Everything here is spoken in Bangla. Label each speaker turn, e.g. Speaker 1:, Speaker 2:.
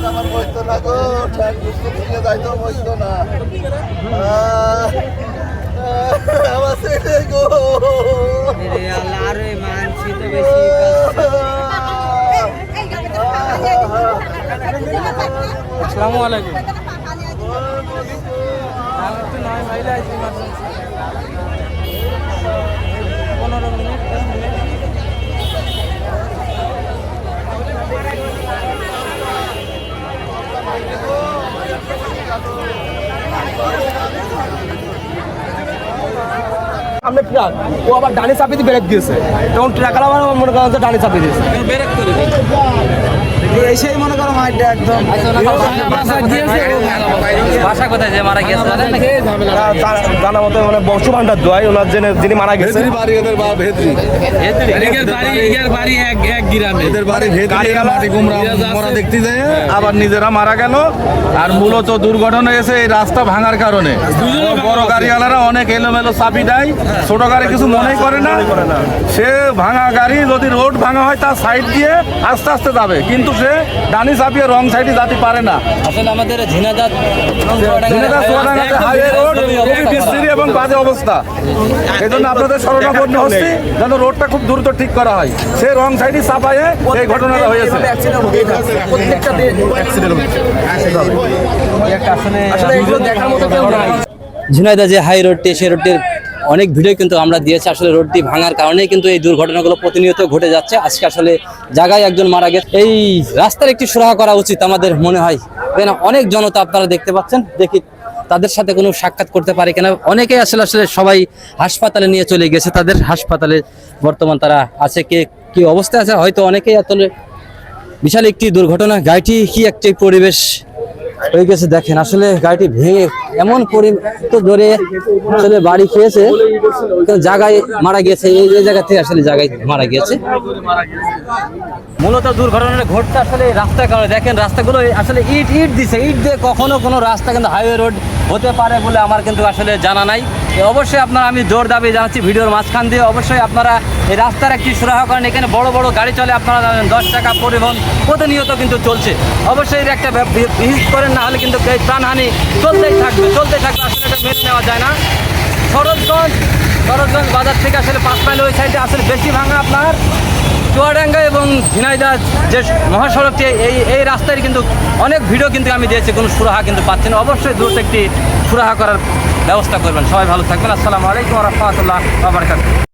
Speaker 1: আমার বইতো না গো, ঠ্যাং বুঝতে থেকে যাইতো বইতো না আমার ছেলে গো।
Speaker 2: আরে মানছি তো বেশি আসসালামু আলাইকুম। আমি তো 9 মাইল আইছি ইমার্জেন্সি 15 মিনিট 10 মিনিট।
Speaker 3: সামনে ট্রাক, ও আবার ডানে চাপিয়ে দিয়ে ব্রেক দিয়েছে, তখন ট্রাক আবার মনে করেন যে ডানে চাপিয়ে দিয়েছে,
Speaker 2: ব্রেক করে
Speaker 3: এসেই মনে করো মাইটা একদম
Speaker 2: ভাষা কোথায় যে মারা গেছে
Speaker 3: জানা মতো মানে বংশ ভান্ডার দোয়াই ওনার যিনি মারা গেছে
Speaker 4: দেখতে যায় আবার নিজেরা মারা গেল। আর মূলত দুর্ঘটনা এসে এই রাস্তা ভাঙার কারণে বড় গাড়িওয়ালারা অনেক এলোমেলো চাপি দেয়, ছোট গাড়ি কিছু মনেই করে না। সে ভাঙা গাড়ি যদি রোড ভাঙা হয় তার সাইড দিয়ে আস্তে আস্তে যাবে, কিন্তু সে ডানি চাপিয়ে রং সাইডে যেতে পারে না।
Speaker 2: আসলে আমাদের ঝিনাইদহ
Speaker 4: হাইওয়ে রোড খুবই বিস্তৃত এবং বাজে অবস্থা। এই জন্য আপনাদের শরণাপন্ন হচ্ছি যেন রোডটা খুব দ্রুত ঠিক করা হয়। সে রং সাইডে চাপায়ে এই ঘটনাটা হয়েছে।
Speaker 2: ঝিনাইদহ যে হাই রোডটি, সেই রোডটির অনেক ভিডিও কিন্তু আমরা দিয়েছি। আসলে রোডটি ভাঙার কারণে কিন্তু এই দুর্ঘটনাগুলো প্রতিনিয়ত ঘটে যাচ্ছে। আজকে আসলে জায়গায় একজন মারা গেছে। এই রাস্তার একটি সুরাহা করা উচিত আমাদের মনে হয়। অনেক জনতা আপনারা দেখতে পাচ্ছেন, দেখি তাদের সাথে কোনো সাক্ষাৎ করতে পারে কিনা। অনেকেই আসলে সবাই হাসপাতালে নিয়ে চলে গেছে, তাদের হাসপাতালে বর্তমান তারা আছে, কে কি অবস্থায় আছে হয়তো অনেকেই। আসলে বিশাল একটি দুর্ঘটনা, গাড়িটি কি একটি পরিবেশ হয়ে গেছে দেখেন। আসলে গাড়িটি ভেঙে এমন জোরে আসলে বাড়ি খেয়েছে, জায়গায় মারা গেছে। এই জায়গা থেকে আসলে জায়গায় মারা গিয়েছে। মূলত দুর্ঘটনাটা ঘটতে আসলে রাস্তার কারণে। দেখেন রাস্তাগুলো আসলে ইট দিছে, ইট দিয়ে কখনো কোনো রাস্তা কিন্তু হাইওয়ে রোড হতে পারে বলে আমার কিন্তু আসলে জানা নাই। অবশ্যই আপনারা, আমি জোর দাবি জানাচ্ছি ভিডিওর মাঝখান দিয়ে, অবশ্যই আপনারা এই রাস্তার একটি সুরাহা করেন। এখানে বড় বড় গাড়ি চলে, আপনারা জানেন 10 টাকা পরিবহন প্রতিনিয়ত কিন্তু চলছে। অবশ্যই এর একটা বিহিত করেন, না হলে কিন্তু এই প্রাণহানি চলতেই থাকবে। আসলে এটা মেনে নেওয়া যায় না। শরৎগঞ্জ বাজার থেকে আসলে 5 মাইল ওই সাইডে আসলে বেশি ভাঙা আপনার চুয়াডাঙ্গা এবং ঝিনাইদহ যে মহাসড়কটি, এই রাস্তায় কিন্তু অনেক ভিডিও কিন্তু আমি দিয়েছি, কোনো সুরাহা কিন্তু পাচ্ছি না। অবশ্যই দ্রুত একটি সুরাহা করার ব্যবস্থা করবেন। সবাই ভালো থাকবেন। আসসালামু আলাইকুম ওয়া রাহমাতুল্লাহি ওয়া বারাকাতুহু।